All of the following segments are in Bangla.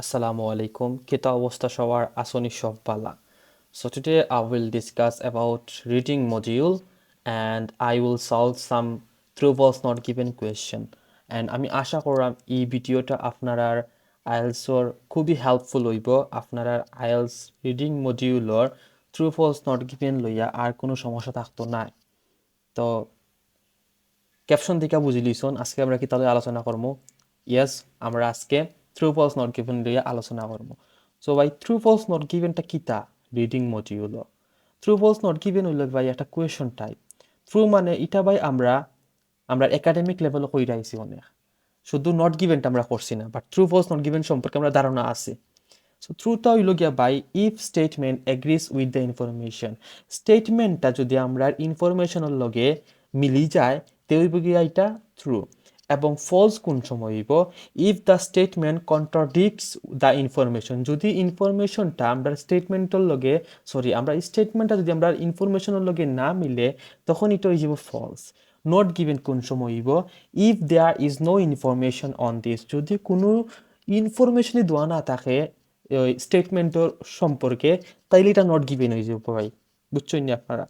Assalamu alaikum. Kita অবস্থা সবার আসনি সব বালা. So today I will discuss about reading module and I will solve some true false not given question. And আমি আশা করলাম এই ভিডিওটা আপনার IELTS এর খুবই হেল্পফুল হইব আপনার IELTS রিডিং মডিউলর ট্রু ফলস নট গিভেন লইয়া আর কোনো সমস্যা থাকতো না। তো ক্যাপশন থেকে বুঝি লিসন আজকে আমরা কি তাহলে আলোচনা করবো। ইয়েস, আমরা আজকে ট্রু ফলস নট গিভেন লইয়া আলোচনা করবো। সো ভাই ট্রু ফলস নট গিভেনটা কিতা reading module. True false not given হইল ভাই একটা কোয়েশন টাইপ। ট্রু মানে এটা ভাই আমরা আমরা একাডেমিক লেভেলে কই রাইছি অনেক, শুধু নট গিভেনটা আমরা করছি না, but true false not given সম্পর্কে আমরা ধারণা আছে। সো ট্রুটা হইল গিয়া by if statement agrees with the information. স্টেটমেন্টটা যদি আমরা ইনফরমেশনের লগে মিলি যায় তে হইব গিয়া এটা ট্রু। এবং ফলস কোন সময় হইব if the statement contradicts the information. যদি ইনফরমেশনটা আমরা স্টেটমেন্টের লগে আমরা স্টেটমেন্টটা যদি আমরা ইনফরমেশনের লগে না মিলে তখন এটা হয়ে যাব ফলস। নট গিভেন কোন সময় হইব if there is no information on this. যদি কোনো ইনফরমেশনই দেওয়া না থাকে স্টেটমেন্টের সম্পর্কে তাইলে এটা নট গিভেন হয়ে যাবে ভাই, বুঝছেন না আপনারা।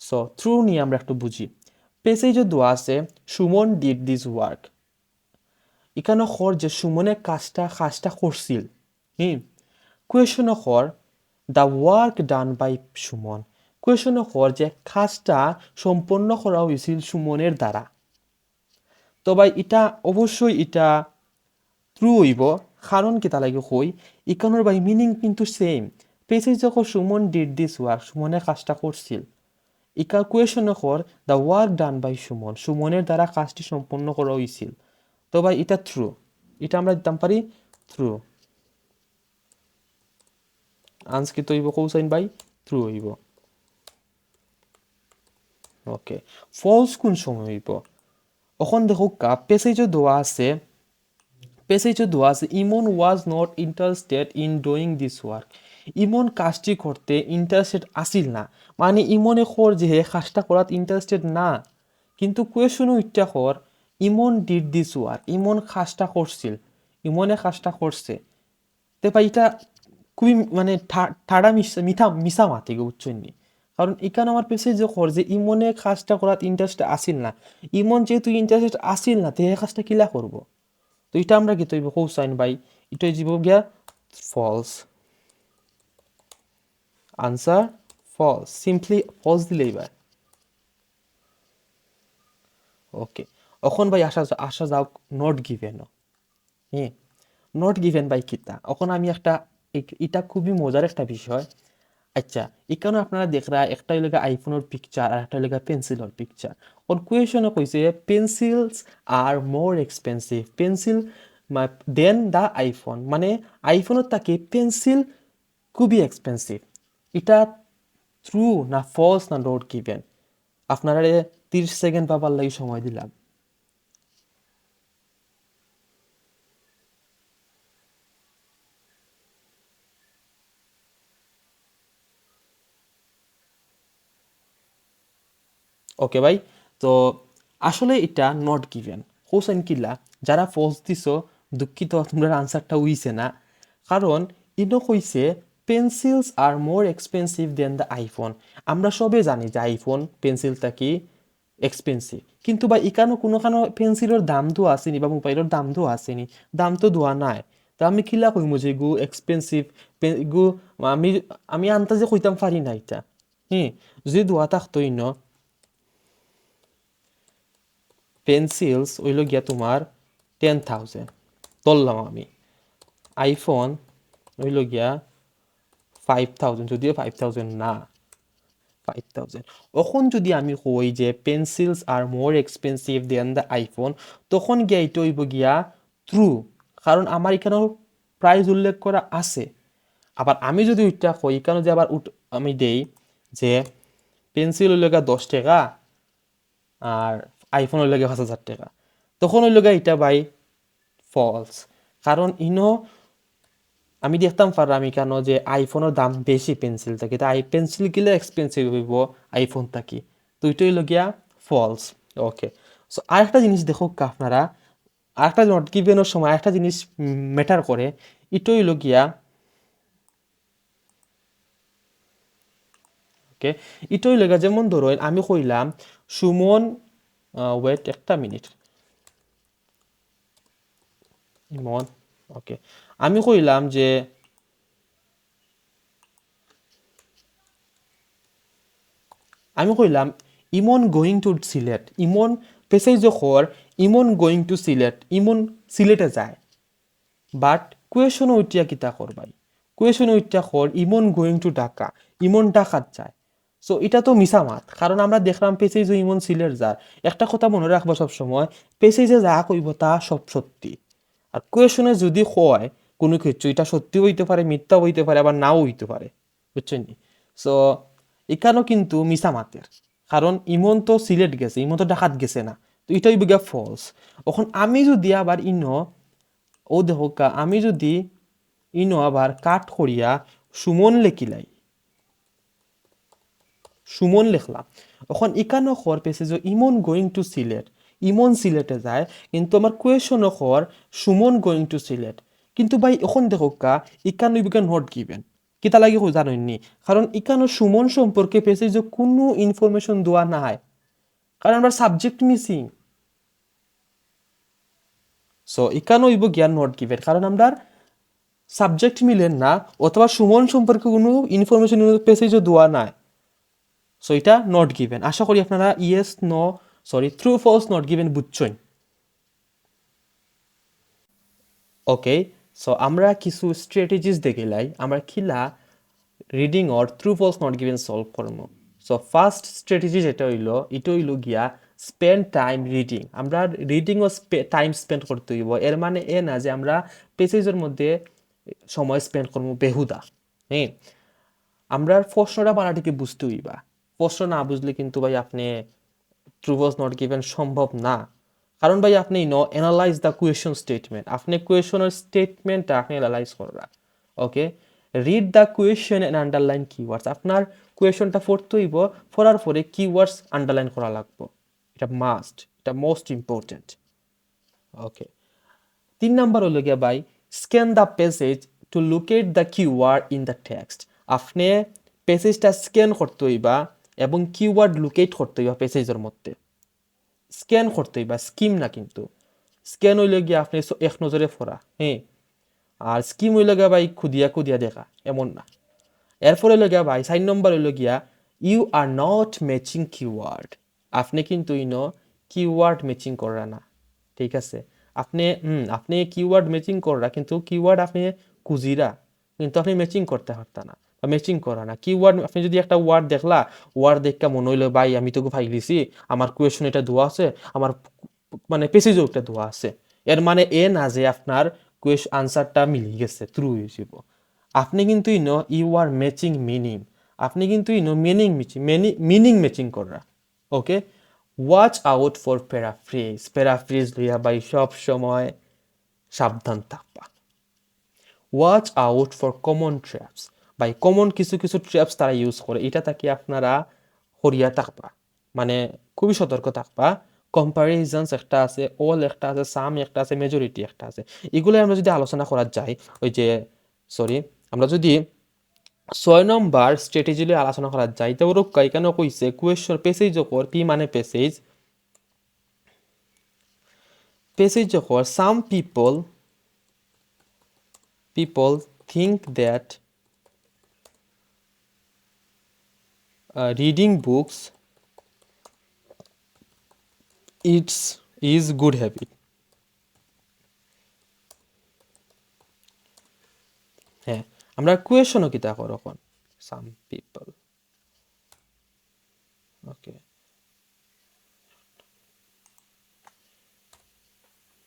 সো থ্রু নিয়ে আমরা একটু বুঝি। পেসেজে দেওয়া আছে সুমন ডিড দিস ওয়ার্ক। এখানে খর যে সুমনে কাজটা করছিল। কোয়েশন খর the work done by Suman. Question খর যে কাজটা সম্পন্ন করা হয়েছিল সুমনের দ্বারা। তো ভাই এটা অবশ্যই এটা ট্রু হইব, কারণ কি তা লাগে কই ইকানোর বাই মিনিং কিন্তু সেম। পেসেজ যখন সুমন ডিড দিস ওয়ার্ক, সুমনে কাজটা করছিল। ইকা কোয়েশন কর the work done by Suman, সুমনের দ্বারা কাজটি সম্পন্ন করা হয়েছিল। তো ভাই এটা ট্রু, এটা আমরা দিতাম পারি ট্রু। আনসার কি তো হইব কৌসাইন ভাই ট্রু হইব। ওকে, ফলস কোন সময় হইব এখন দেখো কা পেসেজও দেওয়া আছে Imon was not interested in doing this work. Imon কাজটি করতে ইন্টারেস্টেড আসিল না, মানে ইমনে খর যে কাজটা করাত ইন্টারেস্টেড না। কিন্তু কোয়েশনও ইটা কর ইমন ডিড দিস ওয়ার্ক, ইমন কাজটা করছিল, ইমনে কাজটা করছে। তে ভাই এটা খুবই মানে ঠাড়া মিশা মাতি গো, বুঝছেন নি? কারণ এখানে আমার পেছে যে কর যে ইমনে কাজটা করাত ইন্টারেস্ট আসিল না। ইমন যেহেতু ইন্টারেস্ট আসিল না তে কাজটা কিলা করবো। তো এটা আমরা কি তৈব কোসাইন বাই এটা যাব গিয়া false. Answer false, simply false দিলেই ভাই। ওকে, এখন ভাই আসা যাও নট গিভেন। হ্যাঁ, নট গিভেন বাই কিতা। এখন আমি একটা এটা খুবই মজার একটা বিষয়। আচ্ছা, এখানে আপনারা দেখরা একটা হইল আইফোনের পিকচার আর একটা হইল পেন্সিলের পিকচার। ওর কোয়েশনে কইছে pencils are more expensive pencil than the iPhone, মানে আইফোনের তাকে পেন্সিল খুবই এক্সপেন্সিভ। এটা ট্রু না ফলস না নট গিভেন? আপনারা 30 সেকেন্ড পাবার লাগি সময় দিলাম। ওকে ভাই, তো আসলে এটা নট গিভেন। হোসেন কিল্লা যারা ফলস দিছ দুঃখিত, তোমরা আনসারটা উইছে না। কারণ ইনো কইছে pencils are more expensive than the iPhone. আমরা সবে জানি যে আইফোন পেন্সিলটা কি এক্সপেন্সিভ, কিন্তু বা ইকানো কোনোখানো পেন্সিলের দাম তো আসেনি বা মোবাইলের দাম তো আসেনি, দাম তো দোয়া নাই। তা আমি কিলা কইমু যে গু এক্সপেন্সিভ গু আমি আমি আন্তাজে কইতাম পারি না এটা। যদি দোয়া থাকতোই ন পেন্সিলস হইল গিয়া তোমার 10,000 ধরলাম আমি, আইফোন হইল গিয়া 5,000, যদিও 5,000 না 5,000। এখন যদি আমি কই যে pencils are more expensive than the iPhone, তখন গিয়া এটা হইব গিয়া ট্রু, কারণ আমার এখানেও প্রাইস উল্লেখ করা আছে। আবার আমি যদি ওইটা কই এখানে যে আবার আমি দেই যে পেন্সিল হইল গিয়া 10 টাকা আর আইফোন হইল গিয়া 5,000 টাকা, তখন হইল গিয়া এটা বাই ফলস। কারণ ইনো আমি দেখতাম পারলাম কেন যে আইফোনের দাম বেশি পেন্সিল থাকে, তাই পেন্সিল গিলে এক্সপেন্সিভ হইব আইফোন থাকি, তো এটাই হইল গিয়া ফলস। ওকে, সো আরেকটা জিনিস দেখো আপনারা, আরেকটা নট গিভেনের সময় একটা জিনিস ম্যাটার করে, এটা হইল গিয়া ওকে, এটা হইল গিয়া যেমন ধরুন আমি কইলাম সুমন, ওয়েট একটা মিনিট, ইমন, ওকে, আমি কইলাম যে আমি কইলাম ইমন গোয়িং টু সিলেট, ইমন পেছাই যখন ইমন গোয়িং টু সিলেট, ইমন সিলেটে যায়, বাট কুয়েশন ওইটা কিতা করবাই, কুয়েশন ওইটা কর ইমন গোয়িং টু ঢাকা, ইমন ঢাকাত যায়। সো এটা তো মিছা মাত, কারণ আমরা দেখলাম পেছাই যে ইমন সিলেট যায়। একটা কথা মনে রাখবো সবসময়, পেছাই যে যা কইব তা সব সত্যি। আর কুয়েশনে যদি কয় কোনো কিছু, এটা সত্যি হইতে পারে, মিথ্যা হইতে পারে, আবার নাও হইতে পারে, বুঝছেন নি? সো এখানেও কিন্তু মিছা মাতের, কারণ ইমন তো সিলেট গেছে, ইমন তো ঢাকাত গেছে না, তো এটাই বিজ্ঞা ফলস। এখন আমি যদি আবার ও দেখো আমি যদি আবার কাট করিয়া সুমন লেখিলাই, সুমন লিখলাম, এখন ইকানো খর পেছে যে ইমন গোয়িং টু সিলেট, ইমন সিলেটে যায়, কিন্তু আমার কোয়েশন খর সুমন গোয়িং টু সিলেট। কিন্তু ভাই এখন দেখো ইকানো বিজ্ঞান নট গিভেন, কিতা লাগে জানেননি, কারণ ইকানো সুমন সম্পর্কে পেছে যে কোনো ইনফরমেশন দেওয়া নাই, কারণ আমরা সাবজেক্ট মিসিং। সো ইকানো ইব জ্ঞান নট গিভেন, কারণ আমরা সাবজেক্ট মিলেন না, অথবা সুমন সম্পর্কে কোনো ইনফরমেশন পেসেজও দেওয়া নাই। সো এটা নট গিভেন। আশা করি আপনারা yes no sorry true false not given বুঝছেন। ওকে, সো আমরা কিছু স্ট্র্যাটেজিস দেখিলাই আমরা খিলা reading or true false not given solve করবো। সো ফার্স্ট স্ট্র্যাটেজি যেটা হইলো, এটা হইলো গিয়া স্পেন্ড টাইম রিডিং। আমরা রিডিংও টাইম স্পেন্ড করতে হইব, এর মানে এ না যে আমরা পেসেজের মধ্যে সময় স্পেন্ড করবো বেহুদা। হ্যাঁ, আমরা প্রশ্নটা পারাটিকে বুঝতে হইবা, প্রশ্ন না বুঝলে কিন্তু ভাই আপনি ট্রু ওয়াজ নট গিভেন সম্ভব না। কারণ ভাই আপনি অ্যানালাইজ দ্য কোয়েশন স্টেটমেন্ট, আপনি কোয়েশনের স্টেটমেন্টটা আপনি অ্যানালাইজ করবা। Okay, read the question and underline keywords, আপনার কোয়েশনটা পড়তে হইব, পড়ার পরে কিওয়ার্ডস আন্ডারলাইন করা লাগবে, এটা মাস্ট, এটা মোস্ট ইম্পর্টেন্ট। ওকে, 3 নাম্বার হলো গিয়া ভাই scan the passage to locate the keyword in the text. আপনি পেসেজটা স্ক্যান করতে হইবা এবং কিওয়ার্ড লোকেট করতে হইবা পেসেজের মধ্যে। স্ক্যান করতে হইবা, স্কিম না কিন্তু। স্ক্যান হইলে গিয়া আপনি এক নজরে পড়া, হ্যাঁ, আর স্কিম হইলে গিয়া ভাই খুদিয়া খুদিয়া দেখা, এমন না। এরপর হইলো গিয়া ভাই 4 নম্বর হইলো গিয়া you are not matching keyword. আপনি কিন্তু কিওয়ার্ড ম্যাচিং করা না, ঠিক আছে? আপনি কিওয়ার্ড ম্যাচিং করা, কিন্তু কিওয়ার্ড আপনি খুঁজিরা, কিন্তু আপনি ম্যাচিং করতে পারতা না বা ম্যাচিং করা না। কিওয়ার্ড আপনি যদি একটা ওয়ার্ড দেখলা, ওয়ার্ড দেখা মনে হইলো ভাই আমি তোকে ফাইলিছি, আমার কোয়েশন এটা দেওয়া আছে, আমার মানে পেসেজও একটা দেওয়া আছে, এর মানে এ না যে আপনার আনসারটা মিলি গেছে, ট্রু হয়েছিল। আপনি কিন্তু ইউ আর ম্যাচিং মিনিং, আপনি কিন্তু মিনিং মিনিং ম্যাচিং করা। Okay, watch out for paraphrase, paraphrase লইয়া ভাই সব সময় সাবধান থাকবা। Watch out for common traps, ভাই কমন কিছু কিছু ট্র্যাপস তারা ইউজ করে, এটা তাকে আপনারা হরিয়া থাকবা, মানে খুবই সতর্ক থাকবা। কম্পারিজনস একটা আছে, অল একটা আছে, সাম একটা আছে, মেজরিটি একটা আছে। এগুলো আমরা যদি আলোচনা করা যায়, ওই যে সরি, আমরা যদি 6 নম্বর স্ট্র্যাটেজি আলোচনা করা যায়, তো ওরক এখানে কইছে কোয়েশ্চন পেসেজ যখন পি মানে পেসেজ, পেসেজ যখন সাম people think that reading books is good habit। হ্যাঁ, আমরা কোয়েশনও কি তা এখন সাম পিপল, ওকে,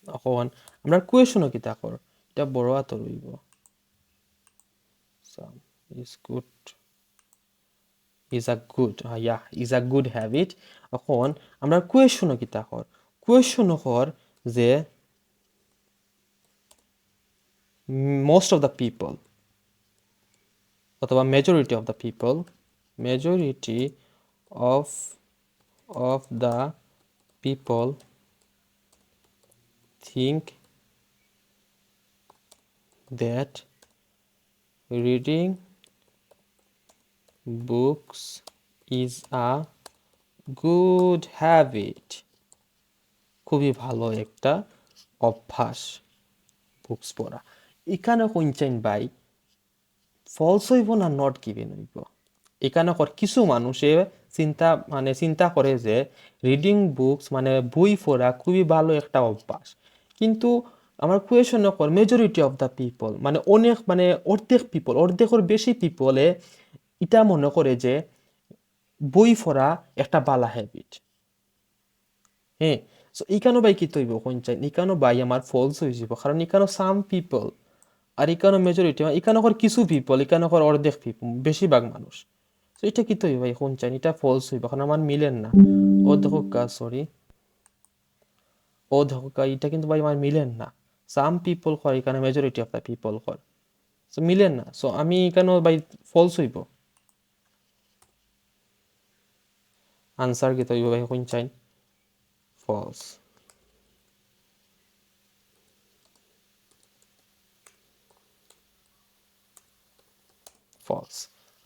এখন আমরা কোয়েশনও কি তা এটা বড় হাত রইব, সাম is good, is a good, yeah is a good habit. এখন আমরা কোয়েশনও কি তা কোয়েশনও যে মোস্ট অফ দ্য পিপল অথবা majority of the people think that reading books is a good habit. খুবই ভালো একটা অভ্যাস বুকস পড়া। এখানে কইছেন ভাই ফলস হইব না নট গিভেন হইব। এখানে কিছু মানুষে চিন্তা করে যে রিডিং বুকস মানে বই পড়া খুবই ভালো একটা অভ্যাস, কিন্তু আমার কোয়েশন কর মেজরিটি অফ দ্য পিপল মানে অনেক মানে অর্ধেকের বেশি পিপলে এটা মনে করে যে বই পড়া একটা বালা হ্যাবিট। হ্যাঁ, সো ইকানো বাই কি তৈব কোন চাই ইকানো বাই আমার ফলস হয়ে যাব, কারণ ইকানো সাম পিপল আর ইকানো মেজরিটি ইকানো কিছু পিপল ইকানো অর্ধেক পিপল বেশিরভাগ মানুষ। তো এটা কি তৈব ভাই কোন চাই এটা ফলস হইব, কারণ আমার মিলেন না। ও দেখো সরি, ও দেখো এটা কিন্তু ভাই আমার মিলেন না। সাম পিপল কর এখানে মেজরিটি অফ দ্য পিপল কর, সো মিলেন না। সো আমি এখানে ভাই ফলস হইব। আনসার কি তৈব ভাই কোন চাই false. False,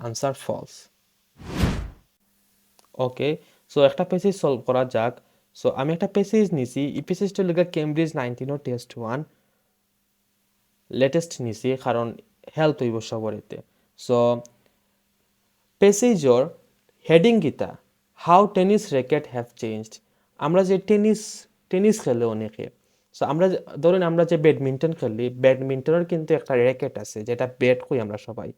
answer false. Okay, so একটা পেসেজ সলভ করা যাক। সো আমি একটা পেসেজ নিছি, এই পেসেজটা লেখা কেমব্রিজ 19 টেস্ট 1 লেটেস্ট নিছি কারণ হেল্প হইব সবার এতে। সো পেসেজর হেডিং গীতা how tennis racket have changed. আমরা যে টেনিস খেলে অনেকে, সো ধরুন আমরা যে ব্যাডমিন্টন খেলি, ব্যাডমিন্টনের কিন্তু একটা র্যাকেট আছে যেটা ব্যাট কই আমরা সবাই,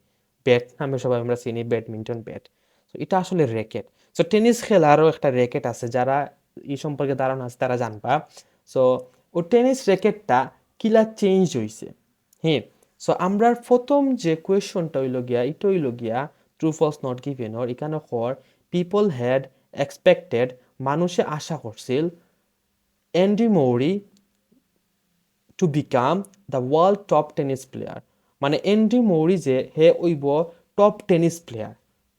ব্যাট নামে সবাই আমরা চিনি, ব্যাডমিন্টন ব্যাট। সো এটা আসলে র্যাকেট। সো টেনিস খেলারও একটা র্যাকেট আছে, যারা এই সম্পর্কে ধারণা আছে তারা জানবা। সো ও টেনিস র্যাকেটটা কিলা চেঞ্জ হয়েছে। হ্যাঁ, সো আমরা প্রথম যে কোয়েশনটা এটা হইল গিয়া true false not given or এখানে কর পিপল হ্যাড এক্সপেক্টেড মানুষে আশা করছিল অ্যান্ডি মৌরি to become the world top tennis player, মানে অ্যান্ডি মৌরি যে হে হইব টপ টেনিস প্লেয়ার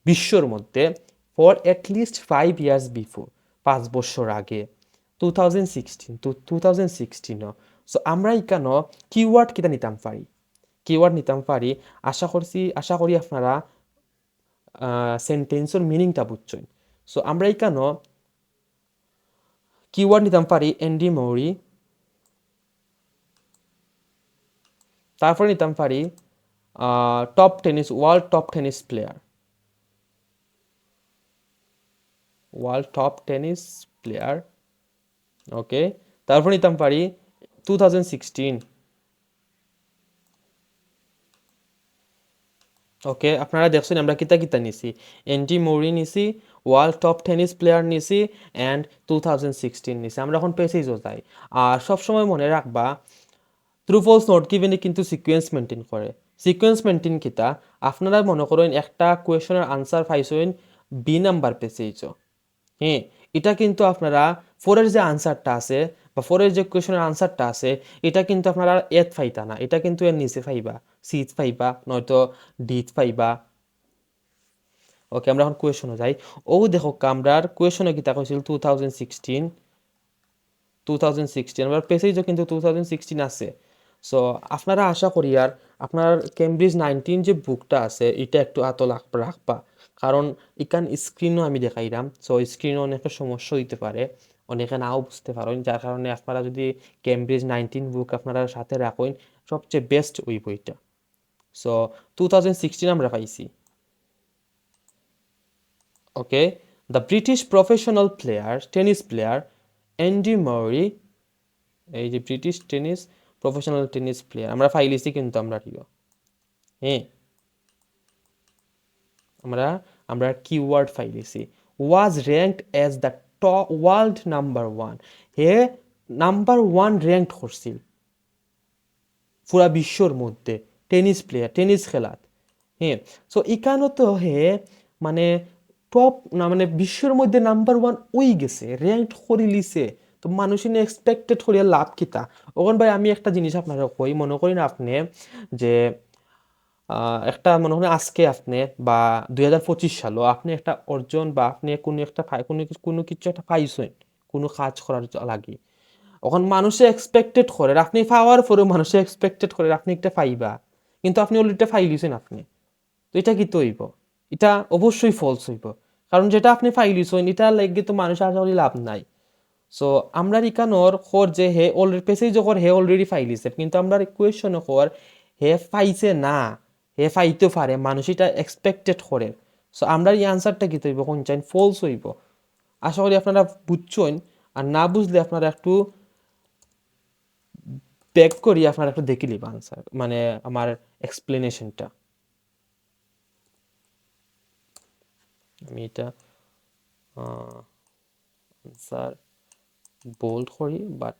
বিশ্বর মধ্যে ফর অ্যাটলিস্ট 5 ইয়ার্স বিফোর, 5 বছর আগে 2016। সো আমরা এখানে কিওয়ার্ড কিটা নিতাম পারি। আশা করি আপনারা সেন্টেন্সের মিনিংটা বুঝছেন। সো আমরা এখানে কিওয়ার্ড নিতাম পারি অ্যান্ডি মৌরি, তারপরে নিতাম পারি ওয়ার্ল্ড টপ টেনিস প্লেয়ার। ওকে, তারপর নিতাম পারি 2016। ওকে, আপনারা দেখছেন আমরা কিতা নিছি, অ্যান্ডি মৌরি নিছি, ওয়ার্ল্ড টপ টেনিস প্লেয়ার নিছি অ্যান্ড 2016 নিছি। আমরা এখন পেসেজও যাই। আর সবসময় মনে রাখবা ট্রু ফলস নট গিভেনে কিন্তু সিকোয়েন্স মেনটেন করে। সিকোয়েন্স মেনটেন কিতা, আপনারা মনে করেন একটা কোয়েশনের আনসার পাইছেন বি নাম্বার পেসেজও। হ্যাঁ, এটা কিন্তু আপনারা ফোরের যে আনসারটা আছে বা ফোরের যে কোয়েশনের আনসারটা আছে এটা কিন্তু আপনারা এত পাইতা না, এটা কিন্তু এর নিচে পাইবা, সিত পাইবা নয়তো ডিত পাইবা। ওকে, আমরা এখন কোয়েশনে যাই। ও দেখো আমরার কোয়েশনে কিতা কইছিল 2016 আমরা পেসেজও কিন্তু 2016 আছে। সো আপনারা আশা করি আর আপনার কেমব্রিজ 19 যে বুকটা আছে এটা একটু রাখবা, কারণ এখান স্ক্রিনও আমি দেখাইলাম। সো স্ক্রিনও অনেক সমস্যা হইতে পারে, অনেকে নাও বুঝতে পারেন, যার কারণে আপনারা যদি কেমব্রিজ 19 বুক আপনারা সাথে রাখেন সবচেয়ে বেস্ট ওই বইটা। সো 2016 আমরা পাইছি। Okay, the British professional tennis player Andy Murray, এই যে ব্রিটিশ প্রফেশনাল টেনিস প্লেয়ার আমরা ফাইলিছি কিন্তু আমরা হ্যাঁ আমরা কিওয়ার্ড ফাইলিছি was ranked as the top world number 1, হে নাম্বার 1 র্যাঙ্কড করছিল পুরা বিশ্বর মধ্যে টেনিস খেলাত। হ্যাঁ, সো এখানে তো হে মানে টপ না মানে বিশ্বের মধ্যে নাম্বার 1 ওই গেছে, র্যাঙ্কড করে লিছে। তো মানুষ এক্সপেক্টেড করিয়া লাভ কিতা। ওখান ভাই আমি একটা জিনিস আপনারা কই, মনে করেন আপনি যে একটা মনে করেন আজকে আপনি বা 2025 সালও আপনি একটা অর্জন বা আপনি কোনো কিছু একটা পাইছেন কোনো কাজ করার লাগে, এখন মানুষে এক্সপেক্টেড করে আপনি পাওয়ার পরেও মানুষে এক্সপেক্টেড করে আপনি একটা পাইবা, কিন্তু আপনি অলরেডি ফাইলিছেন আপনি, তো এটা কি হইব? এটা অবশ্যই ফলস হইব, কারণ যেটা আপনি ফাইলিছেন এটা লাগবে তো মানুষ আশা করি লাভ নাই। সো আমরা ইকানোর খর যে হে অলরেডি পেসেজ যখন হে অলরেডি ফাইলিছে, কিন্তু আমরা কোয়েশন কর হে পাইছে না, হে পাইতে পারে, মানুষ এটা এক্সপেক্টেড করে। সো আমরা এই আনসারটা কি হইব কোন চাইন ফলস হইব। আশা করি আপনারা বুঝছেন, আর না বুঝলে আপনারা একটু ব্যাক করি, আপনারা একটু দেখে নিব আনসার, মানে আমার এক্সপ্লেনেশনটা। আমি এটা আনসার বোল্ড করি, বাট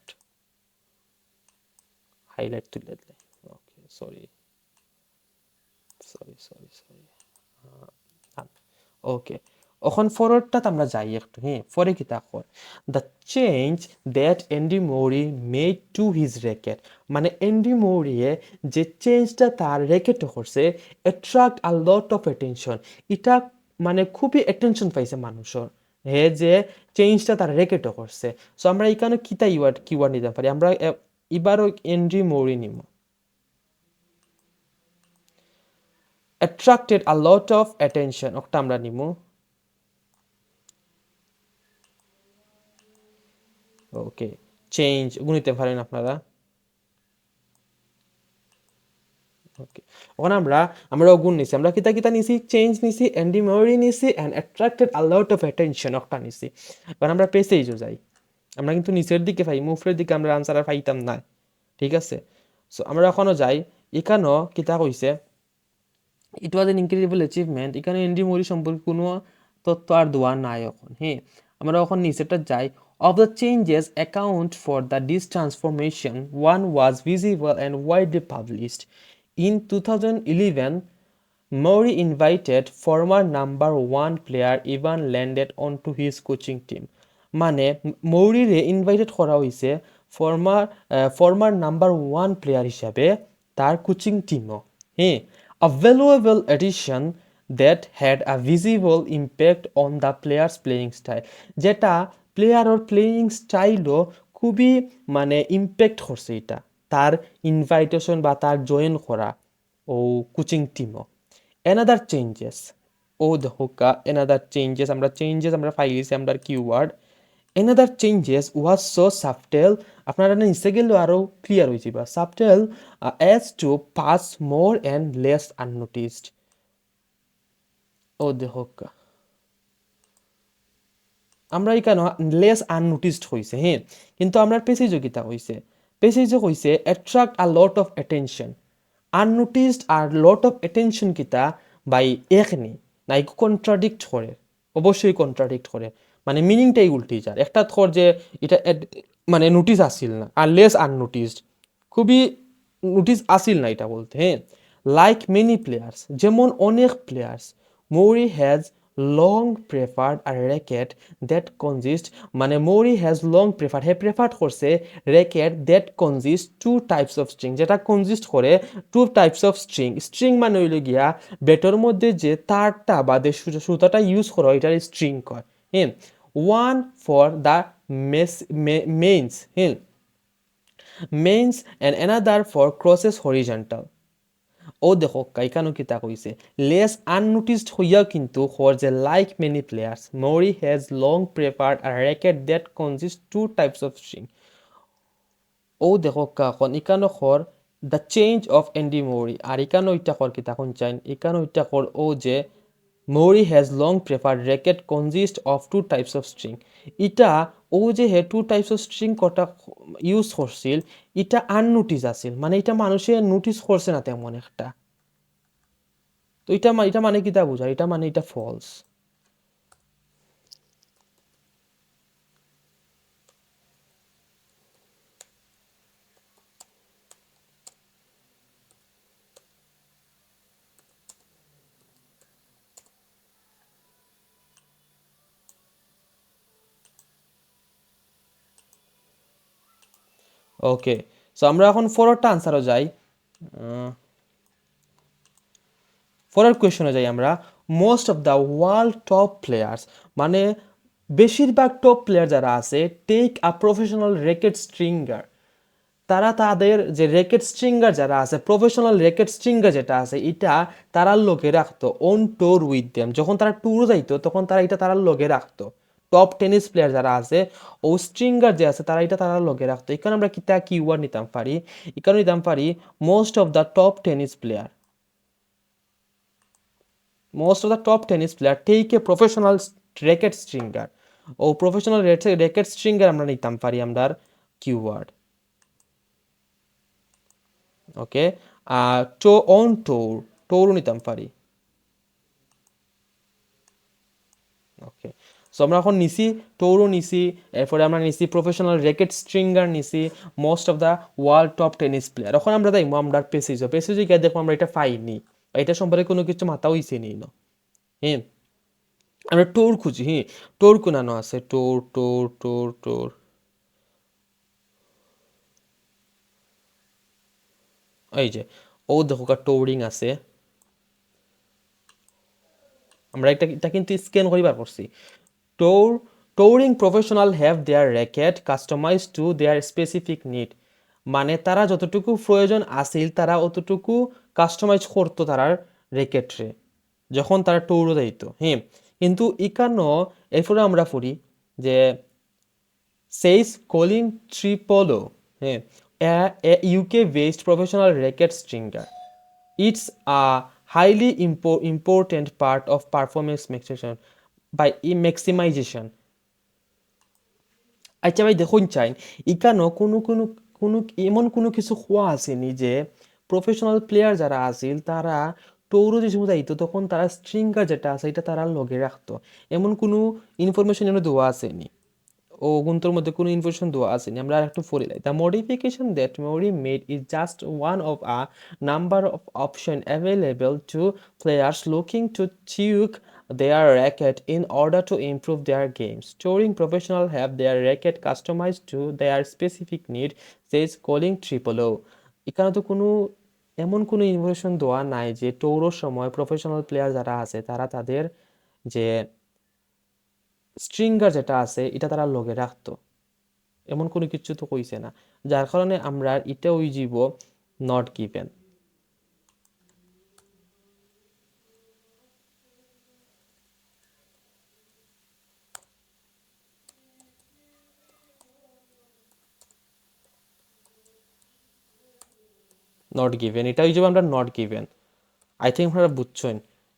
হাইলাইট তুলে দিলে। ওকে, সরি সরি সরি সরি। ওকে, এখন ফরওয়ার্ডটা আমরা যাই একটু, হ্যাঁ ফরে কি তাকর দ্য চেঞ্জ দ্যাট অ্যান্ডি মৌরি মেড টু হিজ র্যাকেট, মানে অ্যান্ডি মৌরিয়ে যে চেঞ্জটা তার র্যাকেটে করছে attract a lot of attention, এটা মানে খুবই অ্যাটেনশন পাইছে মানুষের, হে যে চেঞ্জটা তার র্যাকেটে করছে। সো আমরা এখানে কিতা কিওয়ার্ড নিতে পারি, আমরা এবারও অ্যান্ডি মৌরি নিব, attracted a lot of attention ওটা আমরা নিব। ওকে, চেঞ্জ গুনিতে পারেন আপনারা। ওকে, এখন আমরা গুণ নিছি, আমরা কিতা কিতা নিছি, চেঞ্জ নিছি, অ্যান্ডি মেমরি নিছি, and attracted a lot of attention ওটা নিছি। এবার আমরা পেসেজও যাই, আমরা কিন্তু নিচের দিকে পাই, মুফের দিকে আমরা আনসার আর পাইতাম না, ঠিক আছে। সো আমরা এখনো যাই, এখানেও কিতা কইছে ইট ওয়াজ এন ইনক্রেডিবল অ্যাচিভমেন্ট, এখানে অ্যান্ডি মরি সম্পর্কে কোনো তথ্য আর দেওয়া নাই এখন, হ্যাঁ। আমরা এখন নিচেটা যাই, of the changes account for the this transformation one was visible and widely published in 2011. Maury invited former number one player Ivan Lendl onto his coaching team, মানে মৌরিরে ইনভাইটেড করা হয়েছে ফর্মার নাম্বার ওয়ান প্লেয়ার হিসাবে তার কোচিং টিমও, হ্যাঁ। A valuable addition that had a visible impact on the player's playing style, যেটা প্লেয়ারের প্লেয়িং স্টাইলও খুবই মানে ইম্প্যাক্ট করছে এটা, তার ইনভাইটেশন বা তার জয়েন করা ও কোচিং টিমও। অ্যানাদার চেঞ্জেস, ও দেখো অ্যানাদার চেঞ্জেস, আমরা পাইছি আমরা keyword another changes was so subtle, আপনারা নিচে গেলেও আরও ক্লিয়ার হয়ে যাবা, subtle as to pass more and less unnoticed. ও দেখো আমরা এখানে লেস আননোটিসড হয়েছে, হ্যাঁ, কিন্তু আমরা পেসেজও হয়েছে, পেসেজও হয়েছে attract a lot of attention. Unnoticed are lot of attention কিতা বাই এক নেই না, কন্ট্রাডিক্ট করে, অবশ্যই কন্ট্রাডিক্ট করে, মানে মিনিংটাই উল্টে যায়। একটা থর যে এটা মানে নোটিস আসিল না, আর লেস আননোটিসড খুবই নোটিস আসিল না এটা বলতে, হ্যাঁ। লাইক মেনি প্লেয়ার্স, যেমন অনেক players, Murray has long preferred a racket that consist, মানে মৌরি হ্যাজ লং প্রেফার্ড, হে প্রেফার্ড করছে racket that consist two types of string, যেটা কনজিস্ট করে two types of string. String মানে হইল গিয়া বেটর মধ্যে যে তারটা বা সুতাটা ইউজ করা হয় এটার স্ট্রিং কয়, হ্যাঁ। ওয়ান ফর দ্য মেইনস, হ্যাঁ, mains and another for crosses horizontal. ও দেখো কাইকানো কিতা কইছে লেস আননোটিসড হইয়াও কিন্তু হর যে like many players Murray has long preferred a racket that consist two types of string. ও দেখো কাখন ইকানো হর the change of Andy Murray, আর ইকানো ইটা কর কিতা কোন চাইন, ইকানো ইটা কর ও যে Murray has long preferred racket consist of two types of string, ইটা ও যে হে টু টাইপস অফ স্ট্রিং কটা ইউজ করছিল এটা আননোটিস আছিল, মানে এটা মানুষে নোটিস করছে না তেমন একটা। তো এটা মানে কি তা বোঝায়, এটা মানে এটা ফলস। ওকে, সো আমরা এখন ফরওয়ার্ডটা আনসারও যাই, ফরওয়ার্ড কোয়েশনে যাই আমরা। Most of the world top players, মানে বেশিরভাগ টপ প্লেয়ার যারা আছে take a professional racket stringer, তারা তাদের যে র্যাকেট স্ট্রিঙ্গার যারা আছে, প্রফেশনাল র্যাকেট স্ট্রিঙ্গার যেটা আছে, এটা তারার লগে রাখতো অন টোর উইথ দেম। যখন তারা ট্যুর যাইতো তখন তারা এটা তারার লগে রাখতো। টপ টেনিস প্লেয়ার যারা আছে ও স্ট্রিঙ্গার যে আছে তারা এটা তারার লগে রাখতো। এখানে আমরা কিতা কিওয়ার্ড নিতাম পারি, এখানে নিতাম পারি most of the top tennis player, most of the top tennis player take a professional racket stringer ও প্রফেশনাল র্যাকেট স্ট্রিঙ্গার আমরা নিতাম পারি আমরা কিওয়ার্ড। ওকে, টো অন টোর, টোরও নিতাম পারি। ওকে, সো আমরা এখন নিছি টোরও নিছি, এরপরে আমরা নিছি প্রফেশনাল র্যাকেট স্ট্রিঙ্গার নিছি, most of the world top tennis player. এখন আমরা দেখবো আমরা পেসেজও গিয়ে দেখবো আমরা এটা পাইনি, এটা সম্পর্কে কোনো কিছু মাথা হইছে নি না। হ্যাঁ, আমরা টোর খুঁজি। হ্যাঁ, টোর কোনানো আছে, টোর টোর টোর টোর, এই যে ও দেখো টোরিং আছে, আমরা এটা কিন্তু স্ক্যান করিবার করছি। Tour, touring professional have their racket customise to their specific need, মানে তারা যতটুকু প্রয়োজন আছিল তারা অতটুকু কাস্টমাইজ করতো তারার র্যাকেটরে যখন তারা টৌরও যাইতো। হ্যাঁ, কিন্তু ইকানো এরপরে আমরা পড়ি যে সেইস কলিন ট্রিপলো, হ্যাঁ, a UK based professional racket stringer. It's a highly important part of performance maximization by maximization. আচ্ছা ভাই দেখুন চাই ইকানো কোনো কোনো কোনো এমন কোনো কিছু হওয়া আসেনি যে প্রফেশনাল প্লেয়ার যারা আছিল তারা টৌরো যে সময় যাইতো তখন তারা স্ট্রিঙ্গার যেটা আছে এটা তারা লগে রাখতো, এমন কোনো ইনফরমেশন এমন দেওয়া আসেনি। ও গুণটোর মধ্যে কোনো ইনফরমেশন দেওয়া আসেনি। আমরা আর একটু পড়ে লাই। The modification that Murray made is just one of a number of option available to players looking to tweak their racket in order to improve their games. Touring professionals have their racket customized to their specific need, says Colin Tripolo. এখানে তো কোনো এমন কোনো ইনফরমেশন দেওয়া নাই যে টৌরোর সময় প্রফেশনাল প্লেয়ার যারা আছে তারা তাদের যে স্ট্রিঙ্গার যেটা আছে এটা তারা লগে রাখতো, এমন কোনো কিছু তো কইছে না। যার কারণে আমরা এটা ওই জীব নট গিভেন। নট গিভেন, এটা ওই জীব আমরা নট গিভেন। আই থিঙ্ক আপনারা বুঝছেন।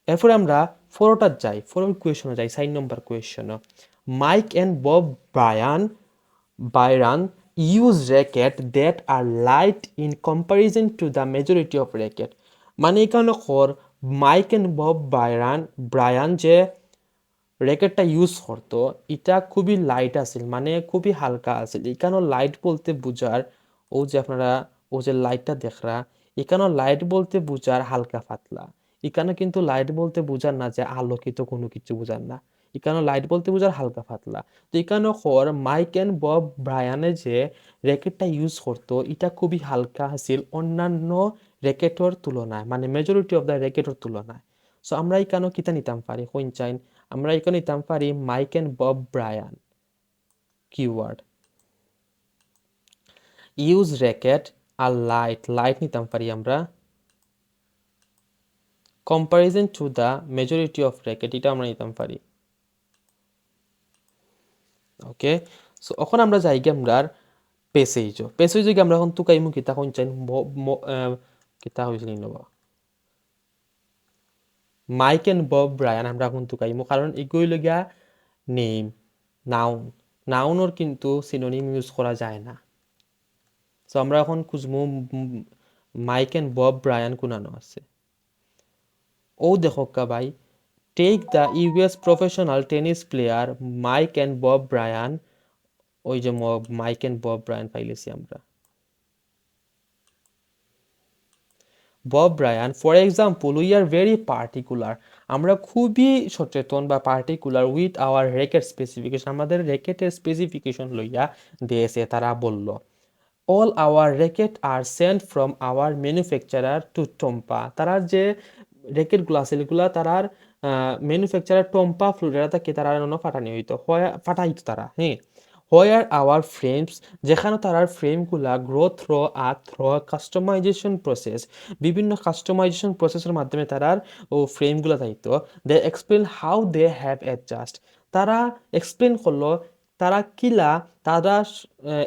এরপরে আমরা ফোরোটার যাই, ফোরোর কোয়েশনে যাই, 4 নম্বর question. Mike and Bob Byron use racket that are light in comparison to the majority of racket, মানে এখানে কর মাইক অ্যান্ড বব ব্রায়ান যে র্যাকেটটা ইউজ করতো এটা খুবই লাইট আছিল, মানে খুবই হালকা আছিল। এখানে লাইট বলতে বুঝার ও যে আপনারা ও যে লাইটটা দেখরা, এখানে লাইট বলতে বুঝার হালকা পাতলা। এখানে কিন্তু লাইট বলতে বুঝার না যে আলোকিত কোনো কিছু বুঝার না, এখানে লাইট বলতে বুঝার হালকা পাতলা। তো এখানে কর মাইক অ্যান্ড বব ব্রায়ানে যে র্যাকেটটা ইউজ করতো এটা খুবই হালকা আছিল অন্যান্য র্যাকেটের তুলনায়, মানে মেজরিটি অফ দ্য র্যাকেটের তুলনায়। সো আমরা এখানে কিতা নিতাম পারি কোন চাইন, আমরা এখানে নিতাম পারি Mike and Bob Bryan keyword. Use racket are light নিতাম পারি আমরা, comparison to the majority of racket এটা আমরা নিতাম পারি। ওকে, সো এখন আমরা যাই গে আমরার পেসেজে গিয়ে আমরা এখন তুকাইমু কিতা কোন চাইন কিতা হয়েছিল নবা মাইক অ্যান্ড বব ব্রায়ান আমরা এখন তুকাইমু, কারণ এগুলো লগিয়া নেম নাউন, নাউনের কিন্তু সিনোনিম ইউজ করা যায় না। সো আমরা এখন খুঁজবো মাইক অ্যান্ড বব ব্রায়ান কোনানো আছে। ও দেখো ভাই, take the US professional tennis player Mike and Bob Bryan, ওই যে মাইক অ্যান্ড বব ব্রায়ান পাইলেছি আমরা। Bob Bryan for example we are very particular, আমরা খুবই সচেতন বা particular with our racket specification, আমাদের র্যাকেটের স্পেসিফিকেশন লইয়া দিয়েছে তারা বলল। All our racket are sent from our manufacturer to Tampa, তারার যে র্যাকেটগুলো আছে এগুলা তারার ম্যানুফ্যাকচারার টম্পা ফ্লুরেরা তাকে তারা ফাটানি হইতো ফাটাইতো তারা, হ্যাঁ। হোয়ার আওয়ার ফ্রেমস, যেখানে তারার ফ্রেমগুলা গ্রো থ্রো কাস্টমাইজেশন প্রসেস, বিভিন্ন কাস্টমাইজেশন প্রসেসের মাধ্যমে তারার ও ফ্রেমগুলো থাকতো। They explain how they have adjust, তারা এক্সপ্লেন করলো তারা কিলা তারা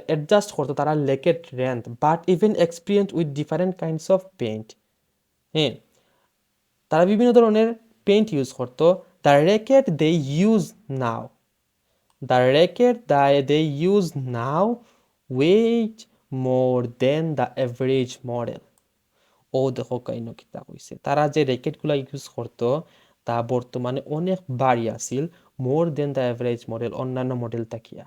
অ্যাডজাস্ট করতো তারা racket length but even experience with different kinds of paint, হ্যাঁ। তারা বিভিন্ন ধরনের পেইন্ট ইউজ করতো। The racket they use now, the racket that they use now weighs more than the average model. ও দেখো কাইনো কিতা কইছে, তারা যে র্যাকেটগুলো ইউজ করতো তা বর্তমানে অনেক ভারী আছিল, মোর দেন দ্য অ্যাভারেজ মডেল, অন্যান্য মডেল তাকিয়া।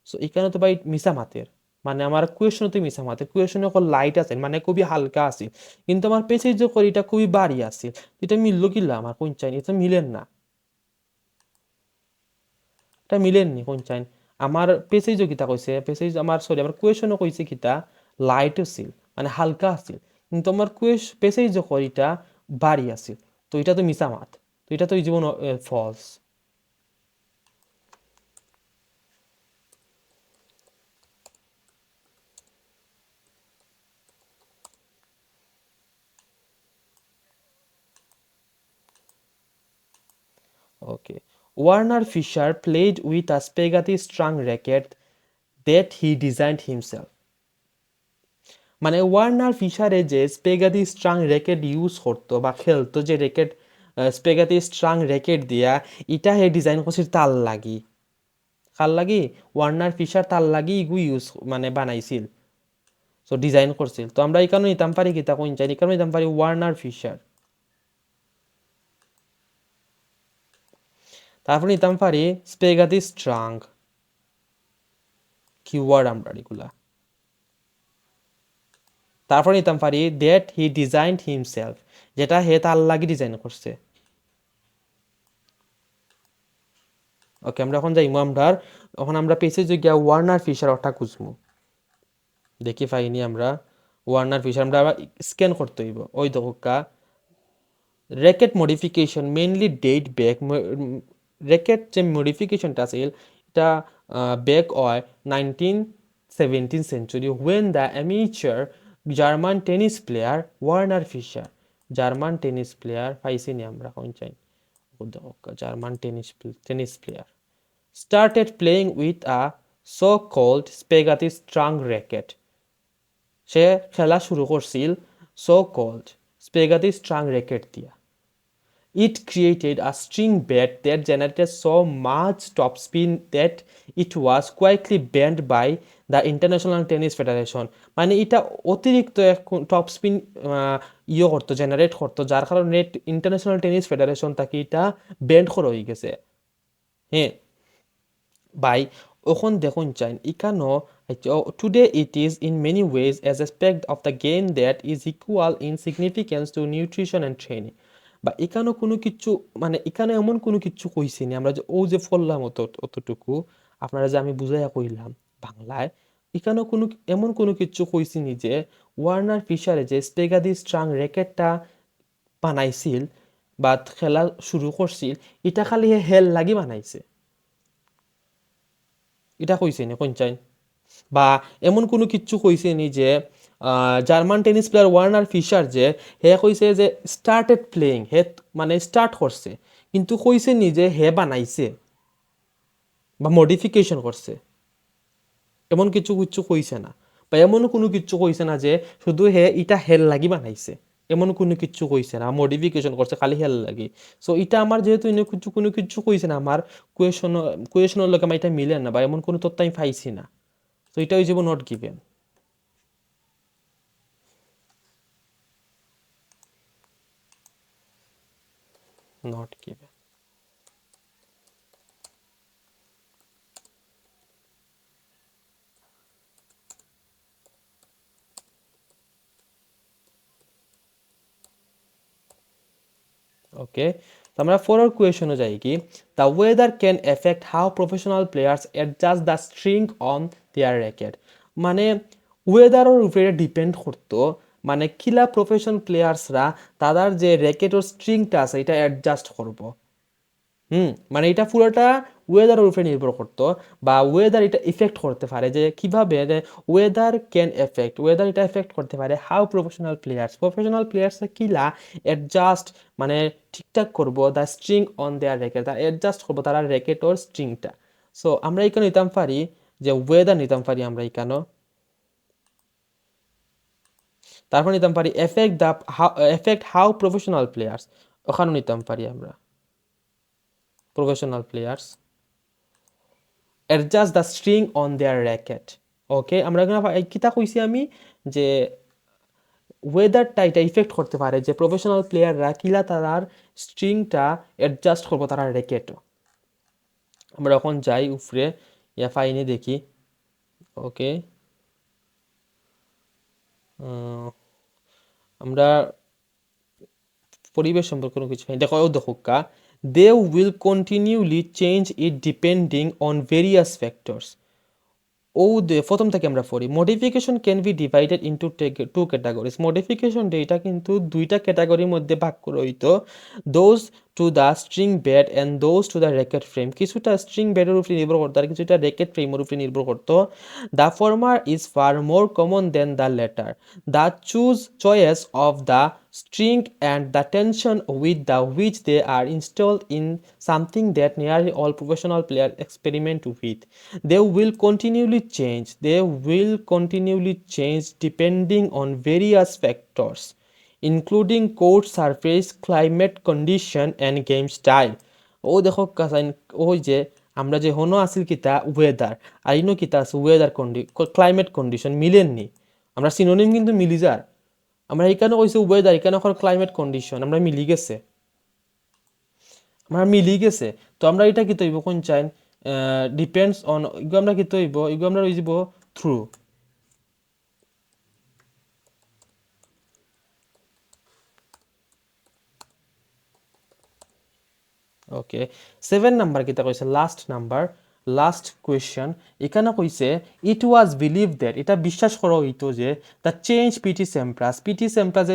সো এখানে তো ভাই মিছা মাতের, মানে আমার কুয়েশন তো মিছা মাতের, কুয়েশনে অকল লাইট আছে মানে খুবই হালকা আছে, কিন্তু আমার পেসেজ যে করি এটা খুবই ভারী আছে, এটা মিললো কিল্লা আমার কোন চাই, এটা মিলেন না, এটা মিলেননি কোন চাইন। আমার পেসেজও কিতা কইছে, পেসেজ আমার সরি আমার কুয়েশনও কইছে কিতা লাইট আছিল মানে হালকা আছিল, কিন্তু আমার পেসেজও কই এটা ভারী আছিল, তো এটা তো মিছা মাত, তো এটা তো এই জীবন false. Okay, Warner Fischer played with a spaghetti strung racket that he designed himself, মানে ওয়ার্নার ফিশারে যে স্পেগাতি স্ট্রাং র্যাকেট ইউজ করতো বা খেলতো, যে র্যাকেট স্পেগাতি স্ট্রাং র্যাকেট দিয়া, এটা হে ডিজাইন করছিল তার লাগি, কার লাগি, ওয়ার্নার ফিশার তার লাগি ইগু ইউজ মানে বানাইছিল, সো ডিজাইন করছিল। তো আমরা এখানে নিতাম পারি কি তা কোন চাই, এখানে নিতাম পারি ওয়ার্নার ফিশার, তারপর নিতাম পারি স্পেগাতি স্ট্রাং, কিওয়ার্ড আমরা এগুলা, তারপর নিতাম পারি দ্যাট হি ডিজাইন্ড হিমসেলফ, যেটা হে তার লাগি ডিজাইন করছে। ওকে, আমরা এখন যাইমু আমরার, এখন আমরা পেছে যে গিয়া ওয়ার্নার ফিশার ওটা খুঁজমু, দেখি পাইনি আমরা ওয়ার্নার ফিশার, আমরা আবার স্ক্যান করতে হইব। ওই দোকা racket modification mainly date back, racket যে মডিফিকেশনটা আছে এটা ব্যাক হয় 19th-17th century when the amateur German tennis player Warner Fischer, German tennis player পাইছিনি আমরা কোন চাই, German tennis player started playing with a so-called spaghetti strung racket, সে খেলা শুরু করছিল so called spaghetti strung racket দিয়া। It created a string bat that generated so much topspin that it was quickly banned by the International Tennis Federation, মানে এটা অতিরিক্ত টপ স্পিন করতো, জেনারেট করতো, যার কারণে ইন্টারন্যাশনাল টেনিস ফেডারেশন তাকে এটা ব্যান্ড করা হয়ে গেছে, হ্যাঁ ভাই। এখন দেখুন চাইন ইকানো today it is in many ways as aspect of the game that is equal in significance to nutrition and training, বা এখানেও কোনো কিছু মানে এখানে এমন কোনো কিছু কইছি নি আমরা যে ও যে ফললাম অতটুকু আপনারা যে আমি বুঝাইয়া কইলাম বাংলায়, এখানেও কোনো এমন কোনো কিছু কইছি নি যে ওয়ার্নার ফিশারে যে স্পেগাদি স্ট্রাং র্যাকেটটা বানাইছিল বা খেলা শুরু করছিল, এটা খালি হেল লাগি বানাইছে, এটা কইছে নি কোনচাইন, বা এমন কোনো কিচ্ছু কইছে নি যে German tennis player Warner Fischer যে হে কইছে যে স্টার্টেড প্লেয়িং, হে মানে স্টার্ট করছে, কিন্তু কইছে নি যে হে বানাইছে বা মডিফিকেশন করছে, এমন কিছু কিছু কইছে না, বা এমন কোনো কিছু কইছে না যে শুধু হে ইটা হেল লাগি বানাইছে, এমন কোনো কিছু কইছে না, মডিফিকেশন করছে খালি হেল লাগি। সো এটা আমার যেহেতু এনে কিছু কোনো কিছু কইছে না, আমার কুয়েশনের লোক আমার এটা মিলে না, বা এমন কোনো তথ্য আমি পাইছি না, তো এটা হয়ে যাব নট গিভেন, নট গিভেন। ওকে, তো আমরা ফোরার কোয়েশনে যাই কি, the weather can effect how professional players adjust the string on their racket, মানে ওয়েদারের উপরে ডিপেন্ড করতো মানে কিলা প্রফেশন প্লেয়ার্সরা তাদের যে র্যাকেটর স্ট্রিংটা আছে এটা অ্যাডজাস্ট করব। মানে এটা পুরোটা ওয়েদারের উপরে নির্ভর করতো, বা ওয়েদার এটা ইফেক্ট করতে পারে, যে কিভাবে ওয়েদার এটা এফেক্ট করতে পারে হাউ প্রফেশনাল প্লেয়ার্স কিলা অ্যাডজাস্ট, মানে ঠিকঠাক করবো the string on their racket, তা অ্যাডজাস্ট করবো তারা র্যাকেটর স্ট্রিংটা। সো আমরা এখানে নিতাম পারি যে ওয়েদার নিতাম পারি আমরা এখানে, তারপর নিতাম পারি এফেক্ট হাউ প্রফেশনাল প্লেয়ার্স, ওখানেও নিতাম পারি আমরা professional players adjust the string on their racket. ওকে, আমরা এখানে কিতা কইছি আমি, যে ওয়েদারটা এটা ইফেক্ট করতে পারে যে প্রফেশনাল প্লেয়াররা কিলা তারার স্ট্রিংটা অ্যাডজাস্ট করবো তারা র্যাকেটও। আমরা এখন যাই উপরে ফাইনে দেখি। ওকে, আমরা পরিবেশ সম্পর্কে কোনো কিছু দেখো, দেখুকা they will continually change it depending on various factors. প্রথম থেকে আমরা পড়ি, modification can be divided into two categories. Modification এটা কিন্তু দুইটা ক্যাটাগরির মধ্যে ভাগ করে হইতো, those to the string bed and those to the racket frame. কিছুটা স্ট্রিং ব্যাডের উপরে নির্ভর করতো আর কিছুটা র্যাকেট ফ্রেমের উপরে নির্ভর করতো। The former is far more common than the latter. The choice of the string and the tension with the which they are installed in something that nearly all professional players experiment with. They will continually change depending on various factors including court surface, climate condition and game style. ও দেখো কাসাইন, ওই যে আমরা যে হনো আসিল কিতা ওয়েদার, আইনো কিতা আছে ওয়েদার ক্লাইমেট কন্ডিশন মিলেননি, আমরা সিনোনিম কিন্তু মিলি যার, আমরা এখানে কইছে ওয়েদার, এখানে এখন ক্লাইমেট কন্ডিশন আমরা মিলি গেছে। তো আমরা এটা কি তৈব কোন চাইন ডিপেন্ডস অন, এগুলো আমরা কি তৈব, এগুলো আমরা রইব থ্রু। ওকে, 7 নাম্বার কিতা কইছে, লাস্ট কোয়েশ্চন এখানে কইছে ইট ওয়াজ বিলিভ দ্যাট, এটা বিশ্বাস করা হইতো যে দ্য চেঞ্জ পিটি সেম্প্রাস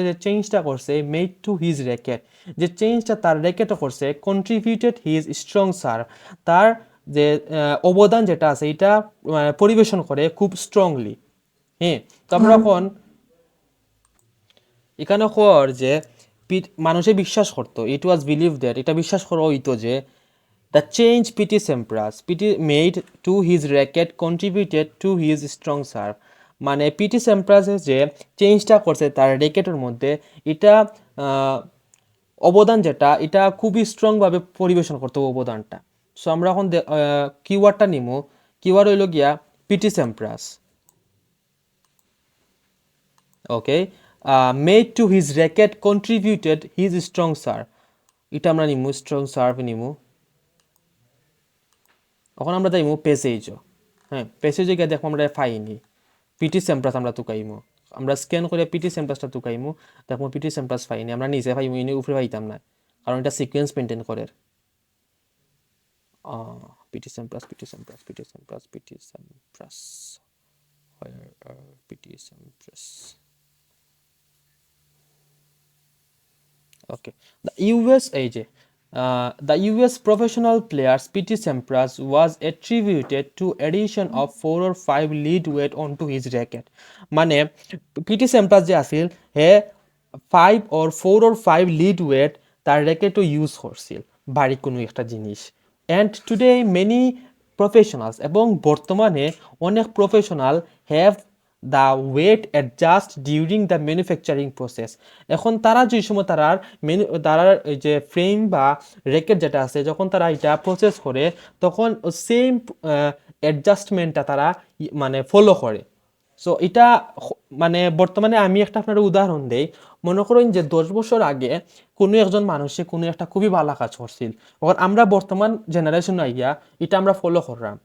যে চেঞ্জটা করছে মেড টু হিজ র্যাকেট, যে চেঞ্জটা তার র্যাকেটও করছে, কন্ট্রিবিউটেড হিজ স্ট্রং সার্ভ, তার যে অবদান যেটা আছে এটা পরিবেশন করে খুব স্ট্রংলি। হ্যাঁ, তো আমরা এখন এখানে কর যে মানুষে বিশ্বাস করতো, ইট ওয়াজ বিলিভ দ্যাট, এটা বিশ্বাস করা হইতো যে the change Pete made to his racket contributed to his strong serve, মানে পিটি সেম্প্রাসে যে চেঞ্জটা করছে তার র্যাকেটের মধ্যে, এটা অবদান যেটা এটা খুবই স্ট্রংভাবে পরিবেশন করতো অবদানটা। সো আমরা এখন কিওয়ার্ডটা নিমু, কিওয়ার্ড হইল গিয়া Pete Sampras. Okay, made to his racket contributed his strong serve, এটা আমরা নিমু, স্ট্রং সার্ভ নিমু। এখন আমরা যাইমু প্যাসেজও। হ্যাঁ, প্যাসেজে গিয়ে দেখো আমরা ফাইনি পিটি সেম্প্রাস আমরা তুকাইমু, আমরা স্ক্যান করে পিটি সেম্প্রাসটা তুকাইমু, দেখো পিটি সেম্প্রাস ফাইনি, আমরা নিচে ফাইমু, ইনি উপরে পাইতাম না, কারণ এটা সিকোয়েন্স মেনটেন করে। Pete Sampras Pete Sampras. Okay. The US professional players P.T. Sampras was attributed to addition of 4 or 5 lead weight onto his racket. মানে P.T. Sampras যে আছিল হে 4 or 5 lead weight তার র্যাকেটও ইউজ করছিল ভারী কোনো একটা জিনিস। And today many professionals এবং বর্তমানে অনেক professional have the weight adjust during the manufacturing process. এখন তারা যে সময় তারার যে ফ্রেম বা র্যাকেট যেটা আছে যখন তারা এটা প্রসেস করে তখন সেম অ্যাডজাস্টমেন্টটা তারা মানে ফলো করে। সো এটা মানে বর্তমানে আমি একটা আপনার উদাহরণ দেই, মনে করেন যে 10 বছর আগে কোনো একজন মানুষে কোনো একটা খুবই ভালো কাজ করছিল, এখন আমরা বর্তমান জেনারেশন আইয়া এটা আমরা ফলো করলাম,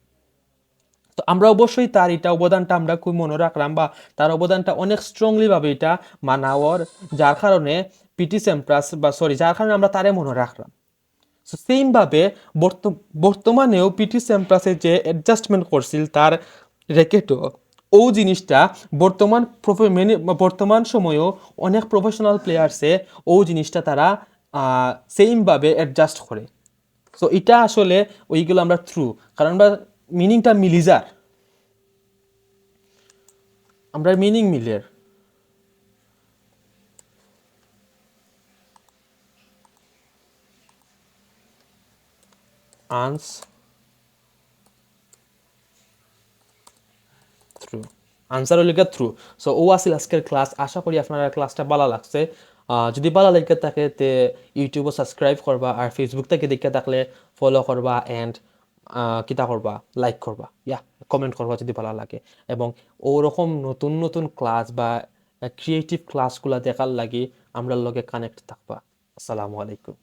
তো আমরা অবশ্যই তার এটা অবদানটা আমরা খুব মনে রাখলাম, বা তার অবদানটা অনেক স্ট্রংলি ভাবে এটা মানাওয়ার, যার কারণে পিটি সেম্প্রাস যার কারণে আমরা তারে মনে রাখলাম। সো সেম ভাবে বর্তমানেও পিটি সেম্প্রাসে যে অ্যাডজাস্টমেন্ট করছিল তার র্যাকেটও ও জিনিসটা বর্তমান সময়েও অনেক প্রফেশনাল প্লেয়ার্সে ও জিনিসটা তারা সেমভাবে অ্যাডজাস্ট করে। সো এটা আসলে ওইগুলো আমরা থ্রু, কারণ আমরা মিনিংটা মিলি যার, আমরা মিনিং মিলের আনস থ্রু, আনসার হইল থ্রু। সো ও আসিল আজকের ক্লাস, আশা করি আপনারা ক্লাসটা ভালো লাগছে। যদি ভালো লাগে থাকে তে ইউটিউবে সাবস্ক্রাইব করবা, আর ফেসবুক থেকে দেখে থাকলে ফলো করবা, অ্যান্ড কিতা করবা, লাইক করবা, কমেন্ট করবা যদি ভালো লাগে। এবং ওরকম নতুন নতুন ক্লাস বা ক্রিয়েটিভ ক্লাসগুলো দেখার লাগি আমরা লগে কানেক্ট থাকবা। আসসালামু আলাইকুম।